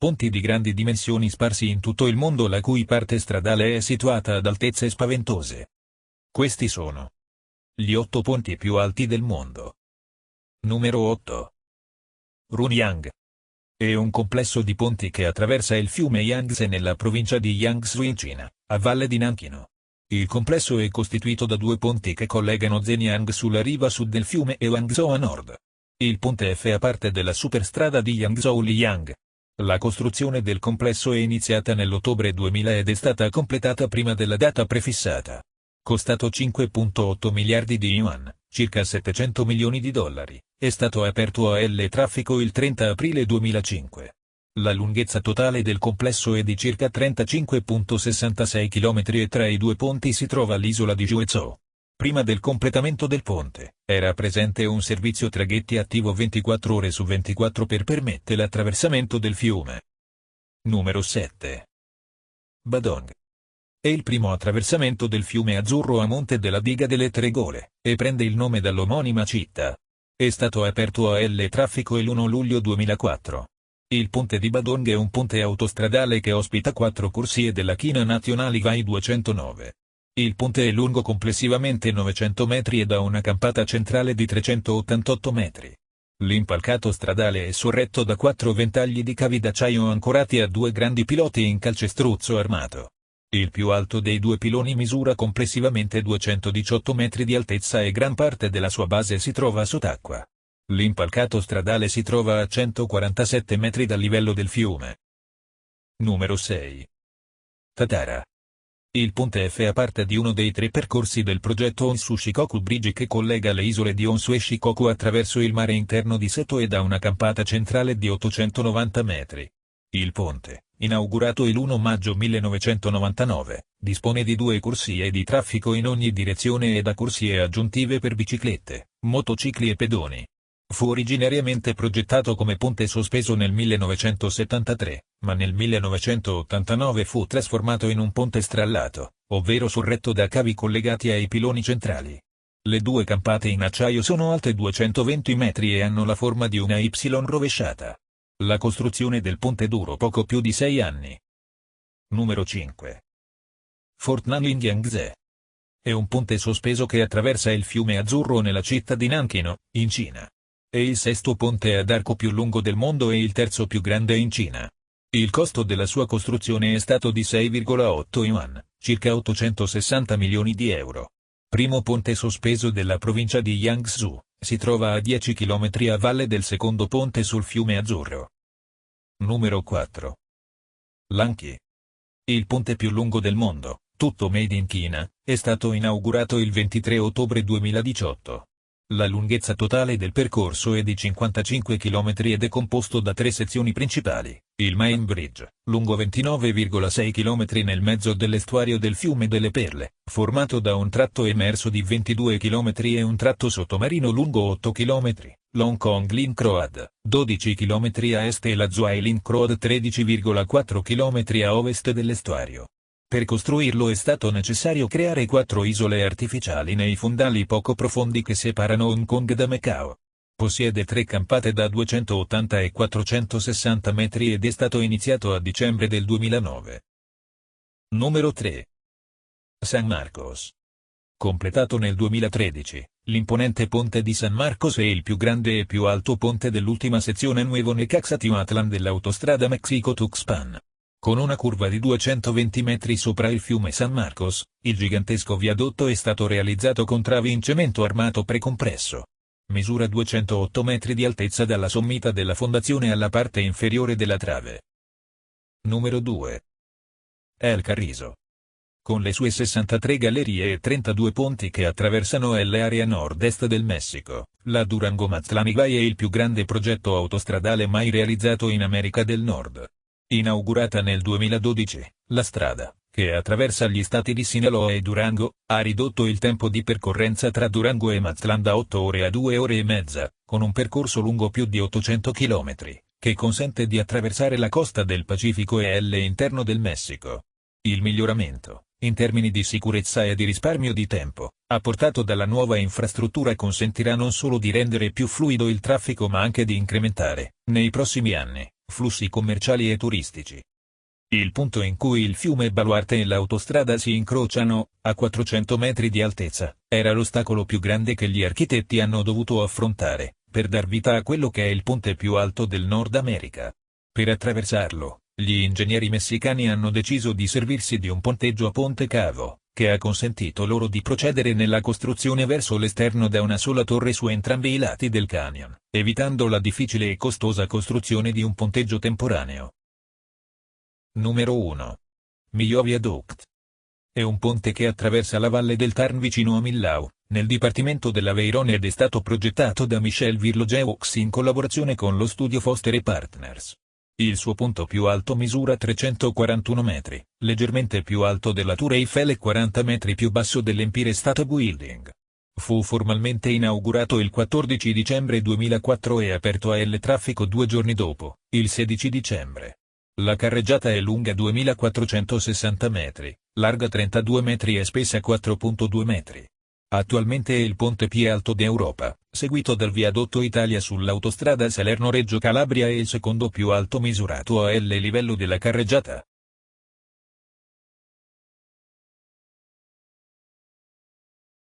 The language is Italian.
Ponti di grandi dimensioni sparsi in tutto il mondo la cui parte stradale è situata ad altezze spaventose. Questi sono gli 8 ponti più alti del mondo. Numero 8. Runyang. È un complesso di ponti che attraversa il fiume Yangtze nella provincia di Jiangsu in Cina, a valle di Nanchino. Il complesso è costituito da 2 ponti che collegano Zhejiang sulla riva sud del fiume e Hangzhou a nord. Il ponte fa parte della superstrada di Yangzhou-Liyang. La costruzione del complesso è iniziata nell'ottobre 2000 ed è stata completata prima della data prefissata. Costato 5,8 miliardi di yuan, circa 700 milioni di dollari, è stato aperto a traffico il 30 aprile 2005. La lunghezza totale del complesso è di circa 35,66 km e tra i 2 ponti si trova l'isola di Zhuezhou. Prima del completamento del ponte, era presente un servizio traghetti attivo 24 ore su 24 per permettere l'attraversamento del fiume. Numero 7. Badong. È il primo attraversamento del fiume Azzurro a monte della diga delle Tre Gole, e prende il nome dall'omonima città. È stato aperto a traffico il 1 luglio 2004. Il ponte di Badong è un ponte autostradale che ospita 4 corsie della China National Highway 209. Il ponte è lungo complessivamente 900 metri ed ha una campata centrale di 388 metri. L'impalcato stradale è sorretto da 4 ventagli di cavi d'acciaio ancorati a 2 grandi piloti in calcestruzzo armato. Il più alto dei 2 piloni misura complessivamente 218 metri di altezza e gran parte della sua base si trova sott'acqua. L'impalcato stradale si trova a 147 metri dal livello del fiume. Numero 6. Tatara. Il ponte fa parte di uno dei 3 percorsi del progetto Honshu Shikoku Bridge che collega le isole di Honshu e Shikoku attraverso il mare interno di Seto ed ha una campata centrale di 890 metri. Il ponte, inaugurato il 1 maggio 1999, dispone di 2 corsie di traffico in ogni direzione e da corsie aggiuntive per biciclette, motocicli e pedoni. Fu originariamente progettato come ponte sospeso nel 1973, ma nel 1989 fu trasformato in un ponte strallato, ovvero sorretto da cavi collegati ai piloni centrali. Le 2 campate in acciaio sono alte 220 metri e hanno la forma di una Y rovesciata. La costruzione del ponte durò poco più di 6 anni. Numero 5. Fort Nanling Yangtze. È un ponte sospeso che attraversa il fiume Azzurro nella città di Nanchino, in Cina. È il 6º ponte ad arco più lungo del mondo e il 3º più grande in Cina. Il costo della sua costruzione è stato di 6,8 yuan, circa 860 milioni di euro. Primo ponte sospeso della provincia di Jiangsu, si trova a 10 km a valle del secondo ponte sul fiume Azzurro. Numero 4. Lanqi. Il ponte più lungo del mondo, tutto made in Cina, è stato inaugurato il 23 ottobre 2018. La lunghezza totale del percorso è di 55 km ed è composto da 3 sezioni principali. Il Main Bridge, lungo 29,6 km nel mezzo dell'estuario del fiume delle Perle, formato da un tratto emerso di 22 km e un tratto sottomarino lungo 8 km, l'Hong Kong Link Road, 12 km a est e la Zhuai Link Road 13,4 km a ovest dell'estuario. Per costruirlo è stato necessario creare 4 isole artificiali nei fondali poco profondi che separano Hong Kong da Macao. Possiede 3 campate da 280 e 460 metri ed è stato iniziato a dicembre del 2009. Numero 3. San Marcos. Completato nel 2013, l'imponente ponte di San Marcos è il più grande e più alto ponte dell'ultima sezione Nuevo Necaxa-Tihuatlan dell'autostrada Mexico-Tuxpan. Con una curva di 220 metri sopra il fiume San Marcos, il gigantesco viadotto è stato realizzato con travi in cemento armato precompresso. Misura 208 metri di altezza dalla sommità della fondazione alla parte inferiore della trave. Numero 2. El Carrizo. Con le sue 63 gallerie e 32 ponti che attraversano l'area nord-est del Messico, la Durango-Mazatlan Highway è il più grande progetto autostradale mai realizzato in America del Nord. Inaugurata nel 2012, la strada, che attraversa gli stati di Sinaloa e Durango, ha ridotto il tempo di percorrenza tra Durango e Mazatlan da 8 ore a 2 ore e mezza, con un percorso lungo più di 800 km, che consente di attraversare la costa del Pacifico e l'interno del Messico. Il miglioramento, in termini di sicurezza e di risparmio di tempo, apportato dalla nuova infrastruttura consentirà non solo di rendere più fluido il traffico ma anche di incrementare, nei prossimi anni, flussi commerciali e turistici. Il punto in cui il fiume Baluarte e l'autostrada si incrociano, a 400 metri di altezza, era l'ostacolo più grande che gli architetti hanno dovuto affrontare, per dar vita a quello che è il ponte più alto del Nord America. Per attraversarlo, gli ingegneri messicani hanno deciso di servirsi di un ponteggio a Ponte Cavo, che ha consentito loro di procedere nella costruzione verso l'esterno da una sola torre su entrambi i lati del canyon, evitando la difficile e costosa costruzione di un ponteggio temporaneo. Numero 1. Millau Viaduct. È un ponte che attraversa la valle del Tarn vicino a Millau, nel dipartimento dell'Aveyron ed è stato progettato da Michel Virlogeux in collaborazione con lo studio Foster & Partners. Il suo punto più alto misura 341 metri, leggermente più alto della Tour Eiffel e 40 metri più basso dell'Empire State Building. Fu formalmente inaugurato il 14 dicembre 2004 e aperto al traffico 2 giorni dopo, il 16 dicembre. La carreggiata è lunga 2460 metri, larga 32 metri e spessa 4,2 metri. Attualmente è il ponte più alto d'Europa, seguito dal viadotto Italia sull'autostrada Salerno-Reggio Calabria e il secondo più alto misurato a L livello della carreggiata.